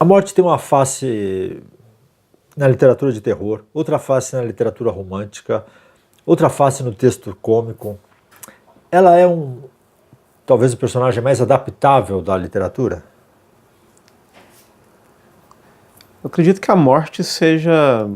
A morte tem uma face na literatura de terror, outra face na literatura romântica, outra face no texto cômico. Ela é talvez o personagem mais adaptável da literatura? Eu acredito que a morte seja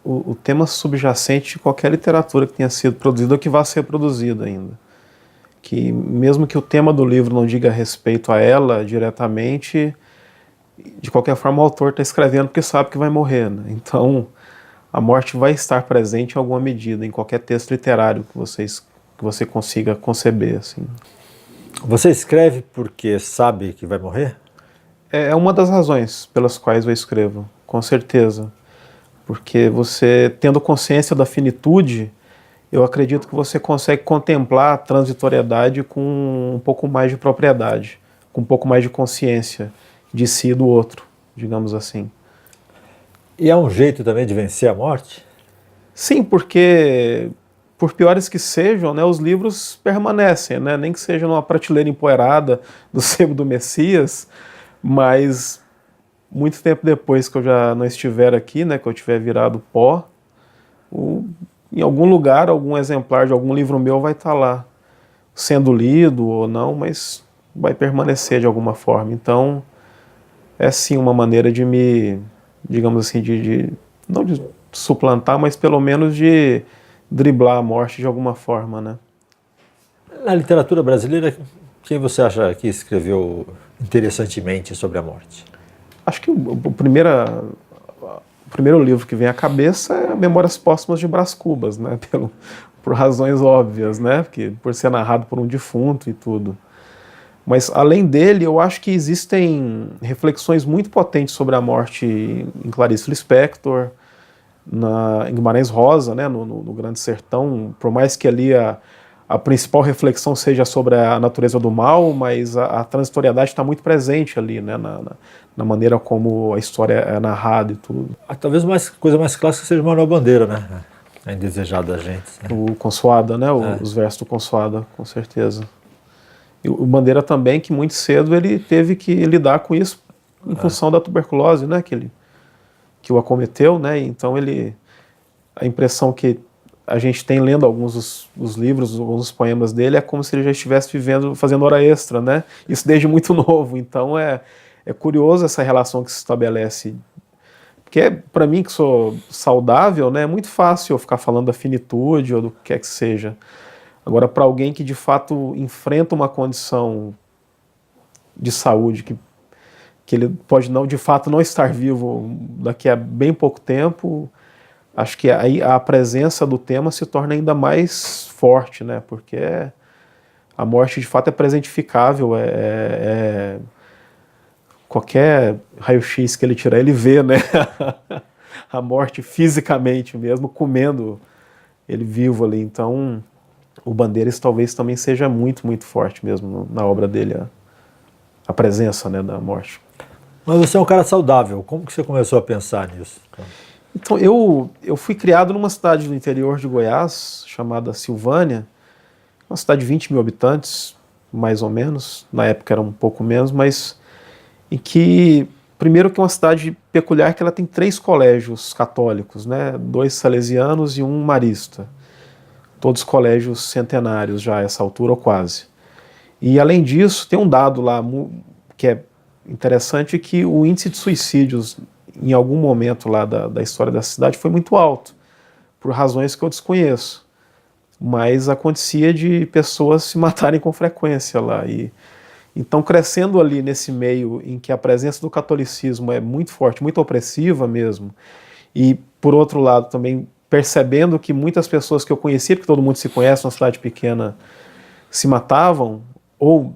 o tema subjacente de qualquer literatura que tenha sido produzida ou que vá ser produzida ainda. Que mesmo que o tema do livro não diga respeito a ela diretamente, de qualquer forma o autor está escrevendo porque sabe que vai morrer, né? Então a morte vai estar presente em alguma medida em qualquer texto literário que você consiga conceber, assim. Você escreve porque sabe que vai morrer? É uma das razões pelas quais eu escrevo, com certeza. Porque você, tendo consciência da finitude, eu acredito que você consegue contemplar a transitoriedade com um pouco mais de propriedade, com um pouco mais de consciência de si e do outro, digamos assim. E é um jeito também de vencer a morte? Sim, porque, por piores que sejam, né, os livros permanecem, né, nem que seja numa prateleira empoeirada do sebo do Messias, mas muito tempo depois que eu já não estiver aqui, né, que eu tiver virado pó, em algum lugar, algum exemplar de algum livro meu vai estar lá, sendo lido ou não, mas vai permanecer de alguma forma. Então, é sim uma maneira de me, digamos assim, não de suplantar, mas pelo menos de driblar a morte de alguma forma, né? Na literatura brasileira, quem você acha que escreveu interessantemente sobre a morte? Acho que o primeiro livro que vem à cabeça é Memórias Póstumas de Brás Cubas, né? Por razões óbvias, né? Porque, por ser narrado por um defunto e tudo. Mas, além dele, eu acho que existem reflexões muito potentes sobre a morte em Clarice Lispector, em Guimarães Rosa, né? No Grande Sertão, por mais que ali a principal reflexão seja sobre a natureza do mal, mas a transitoriedade está muito presente ali, né? Na maneira como a história é narrada e tudo. Talvez coisa mais clássica seja Manuel Bandeira, né? A Indesejada da Gente. Né? O Consoada, né? Os versos do Consoada, com certeza. E o Bandeira também, que muito cedo ele teve que lidar com isso em função da tuberculose, né? Que o acometeu, né? Então a impressão que a gente tem lendo alguns dos livros, alguns dos poemas dele, é como se ele já estivesse fazendo hora extra, né? Isso desde muito novo. Então é curioso essa relação que se estabelece. Porque para mim, que sou saudável, né, é muito fácil eu ficar falando da finitude ou do que quer que seja. Agora, para alguém que de fato enfrenta uma condição de saúde, que ele pode não, de fato não estar vivo daqui a bem pouco tempo, acho que aí a presença do tema se torna ainda mais forte, né? Porque a morte de fato é presentificável, qualquer raio-x que ele tirar, ele vê, né? A morte fisicamente mesmo, comendo ele vivo ali. Então, o Bandeiras talvez também seja muito, muito forte mesmo na obra dele, a presença, né, da morte. Mas você é um cara saudável, como que você começou a pensar nisso? Então, eu fui criado numa cidade do interior de Goiás, chamada Silvânia, uma cidade de 20 mil habitantes, mais ou menos, na época era um pouco menos, mas em que, primeiro que é uma cidade peculiar, que ela tem 3 colégios católicos, né, 2 salesianos e 1 marista, todos colégios centenários já a essa altura ou quase. E além disso, tem um dado lá que é interessante, que o índice de suicídios em algum momento lá da história da cidade foi muito alto, por razões que eu desconheço. Mas acontecia de pessoas se matarem com frequência lá. Então, crescendo ali nesse meio em que a presença do catolicismo é muito forte, muito opressiva mesmo, e, por outro lado, também percebendo que muitas pessoas que eu conhecia, porque todo mundo se conhece numa cidade pequena, se matavam, ou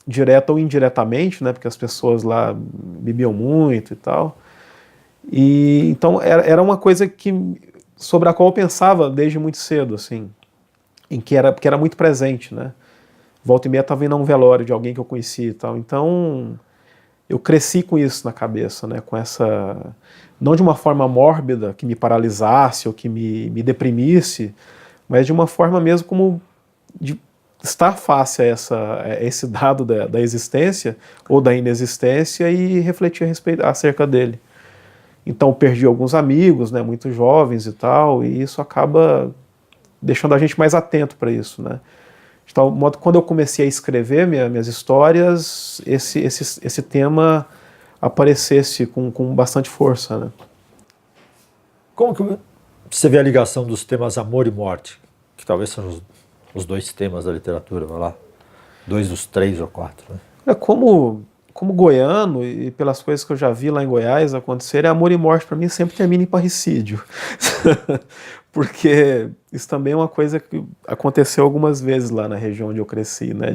direta ou indiretamente, né, porque as pessoas lá bebiam muito e tal. E então era uma coisa sobre a qual eu pensava desde muito cedo, assim, porque era muito presente, né? Volta e meia estava indo a um velório de alguém que eu conhecia e tal. Então eu cresci com isso na cabeça, né? Com essa, não de uma forma mórbida que me paralisasse ou que me deprimisse, mas de uma forma mesmo como de estar face a esse dado da existência ou da inexistência e refletir a respeito, acerca dele. Então perdi alguns amigos, né, muito jovens e tal, e isso acaba deixando a gente mais atento para isso, né. De tal modo, quando eu comecei a escrever minhas histórias, esse tema aparecesse com bastante força, né. Como que você vê a ligação dos temas amor e morte, que talvez sejam os dois temas da literatura, vai lá, 2 dos 3 ou 4, né? Como goiano, e pelas coisas que eu já vi lá em Goiás acontecerem, amor e morte para mim sempre termina em parricídio. Porque isso também é uma coisa que aconteceu algumas vezes lá na região onde eu cresci, né?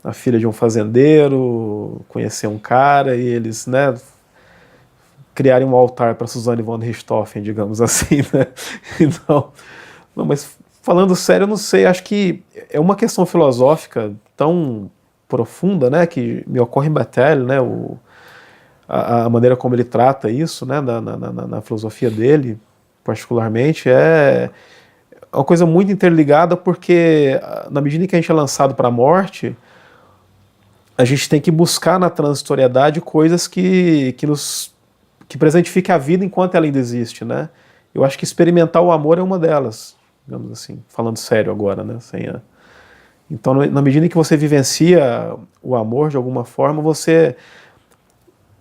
A filha de um fazendeiro conhecer um cara e eles, né, criarem um altar para Suzanne von Richthofen, digamos assim, né? Então, não, mas falando sério, eu não sei, acho que é uma questão filosófica tão profunda, né, que me ocorre em Bataille, né, a maneira como ele trata isso, né, na filosofia dele, particularmente, é uma coisa muito interligada, porque na medida em que a gente é lançado para a morte, a gente tem que buscar na transitoriedade coisas que presentifiquem a vida enquanto ela ainda existe, né. Eu acho que experimentar o amor é uma delas, digamos assim, falando sério agora, né, Então, na medida em que você vivencia o amor de alguma forma, você,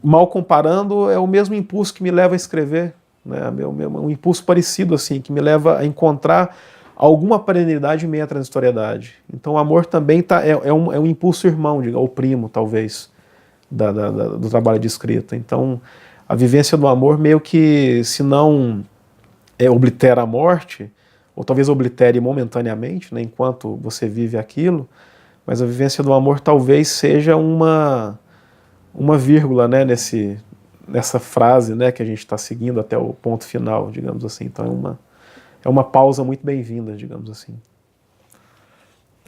mal comparando, é o mesmo impulso que me leva a escrever, né? Um impulso parecido, assim, que me leva a encontrar alguma perenidade em meio à transitoriedade. Então, o amor também é um impulso irmão, ou primo, talvez, do trabalho de escrita. Então, a vivência do amor meio que, se não oblitera a morte, ou talvez oblitere momentaneamente, né, enquanto você vive aquilo, mas a vivência do amor talvez seja uma vírgula, né, nessa frase, né, que a gente está seguindo até o ponto final, digamos assim. Então é uma pausa muito bem-vinda, digamos assim.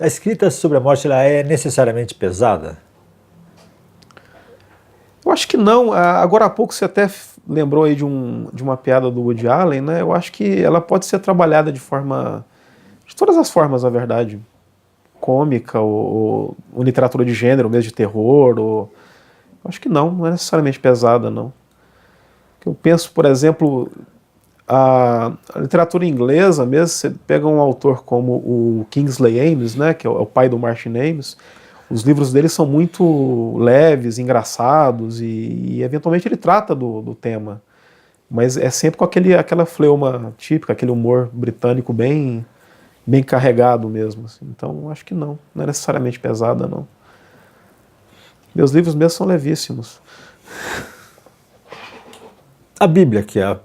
A escrita sobre a morte, ela é necessariamente pesada? Eu acho que não. Agora há pouco você até lembrou aí de uma piada do Woody Allen, né? Eu acho que ela pode ser trabalhada de todas as formas, na verdade. Cômica, ou literatura de gênero, mesmo de terror, eu acho que não é necessariamente pesada, não. Eu penso, por exemplo, a literatura inglesa mesmo, você pega um autor como o Kingsley Amis, né, que é o pai do Martin Amis, os livros dele são muito leves, engraçados e eventualmente ele trata do tema, mas é sempre com aquela fleuma típica, aquele humor britânico bem carregado mesmo, assim. Então acho que não é necessariamente pesada, não. Meus livros mesmo são levíssimos. A Bíblia, que é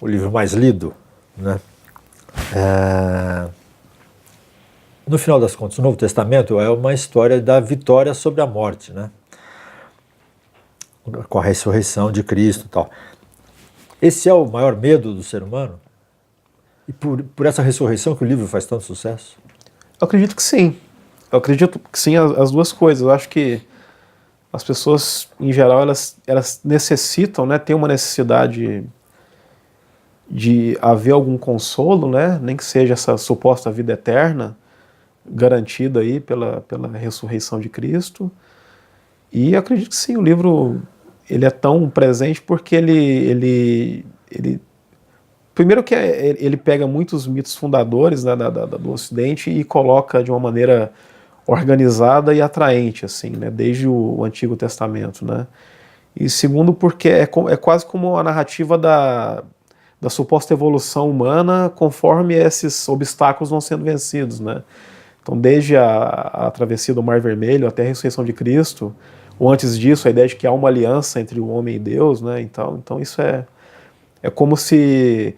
o livro mais lido, né? No final das contas, o Novo Testamento é uma história da vitória sobre a morte, né? Com a ressurreição de Cristo e tal. Esse é o maior medo do ser humano? E por essa ressurreição que o livro faz tanto sucesso? Eu acredito que sim. Eu acredito que sim, as duas coisas. Eu acho que as pessoas, em geral, elas necessitam, né, tem uma necessidade de haver algum consolo, né, nem que seja essa suposta vida eterna, garantida aí pela ressurreição de Cristo. E eu acredito que sim, o livro ele é tão presente porque ele primeiro que ele pega muitos mitos fundadores, né, do Ocidente e coloca de uma maneira organizada e atraente, assim, né, desde o Antigo Testamento, né. E segundo porque é quase como a narrativa da suposta evolução humana conforme esses obstáculos vão sendo vencidos, né. Então, desde a travessia do Mar Vermelho até a ressurreição de Cristo, ou antes disso, a ideia de que há uma aliança entre o homem e Deus, né? Então isso é como se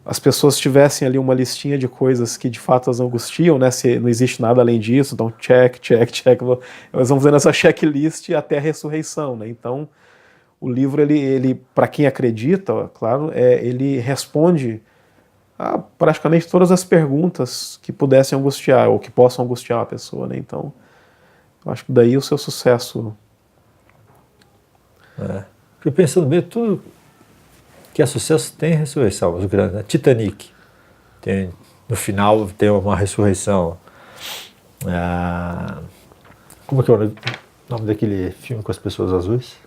as pessoas tivessem ali uma listinha de coisas que de fato as angustiam, né? Se não existe nada além disso, então check. Nós vamos fazendo essa checklist até a ressurreição, né? Então, o livro, ele para quem acredita, claro, ele responde a praticamente todas as perguntas que pudessem angustiar ou que possam angustiar uma pessoa, né? Então, eu acho que daí o seu sucesso. Porque pensando bem, tudo que é sucesso tem ressurreição, os grandes, né? Titanic, no final tem uma ressurreição. Ah, como que é o nome daquele filme com as pessoas azuis?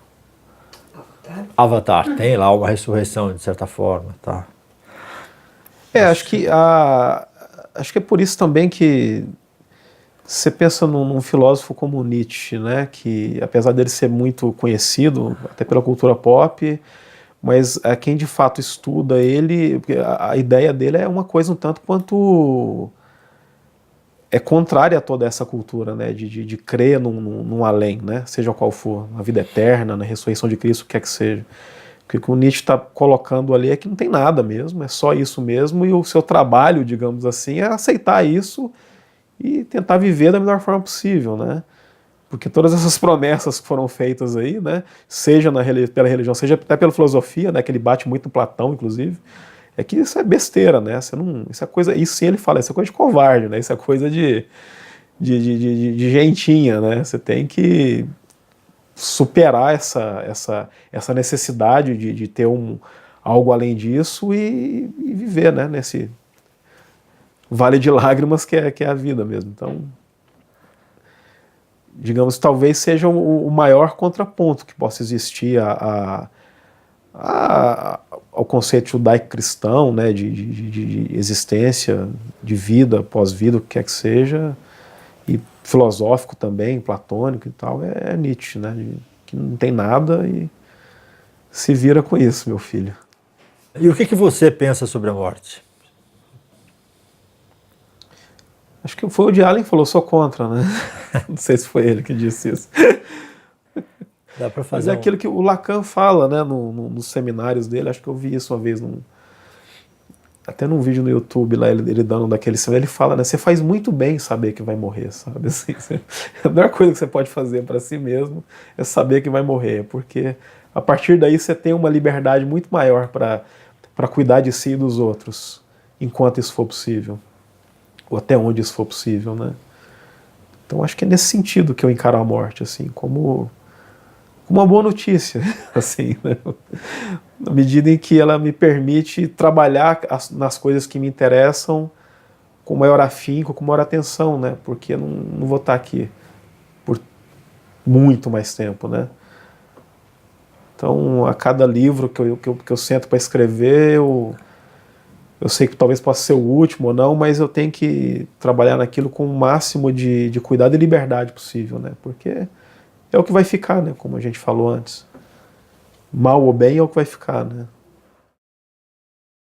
Avatar. Tem lá uma ressurreição, de certa forma, tá? Acho que é por isso também que você pensa num filósofo como Nietzsche, né? Que apesar dele ser muito conhecido, até pela cultura pop, mas quem de fato estuda ele, porque a ideia dele é uma coisa um tanto quanto é contrária a toda essa cultura, né? De crer num além, né? Seja qual for, na vida eterna, na ressurreição de Cristo, o que quer que seja. O que o Nietzsche está colocando ali é que não tem nada mesmo, é só isso mesmo, e o seu trabalho, digamos assim, é aceitar isso e tentar viver da melhor forma possível, né? Porque todas essas promessas que foram feitas aí, né, seja pela religião, seja até pela filosofia, né, que ele bate muito no Platão, inclusive, é que isso é besteira, né? Isso é coisa, isso sim ele fala, isso é coisa de covarde, né? Isso é coisa de gentinha, né? Você tem que superar essa necessidade de ter algo além disso e viver, né, nesse vale de lágrimas que é a vida mesmo. Então, digamos, talvez seja o maior contraponto que possa existir ao conceito judaico-cristão, né, de existência, de vida, pós-vida, o que quer que seja, e filosófico também, platônico e tal, é Nietzsche, né, que não tem nada e se vira com isso, meu filho. E o que você pensa sobre a morte? Acho que foi o de Allen que falou, sou contra, né? Não sei se foi ele que disse isso. Dá para Mas fazer é aquilo que o Lacan fala, né, nos seminários dele, acho que eu vi isso uma vez, até num vídeo no YouTube lá, ele dando daquele seminário, ele fala, né, você faz muito bem saber que vai morrer, sabe? Assim, a melhor coisa que você pode fazer para si mesmo é saber que vai morrer, porque a partir daí você tem uma liberdade muito maior para cuidar de si e dos outros, enquanto isso for possível, ou até onde isso for possível, né? Então acho que é nesse sentido que eu encaro a morte, assim, como uma boa notícia, assim, né? Na medida em que ela me permite trabalhar nas coisas que me interessam com maior afinco, com maior atenção, né? Porque eu não vou estar aqui por muito mais tempo, né? Então, a cada livro que eu sento para escrever, eu sei que talvez possa ser o último ou não, mas eu tenho que trabalhar naquilo com o máximo de cuidado e liberdade possível, né? Porque é o que vai ficar, né? Como a gente falou antes. Mal ou bem é o que vai ficar, né?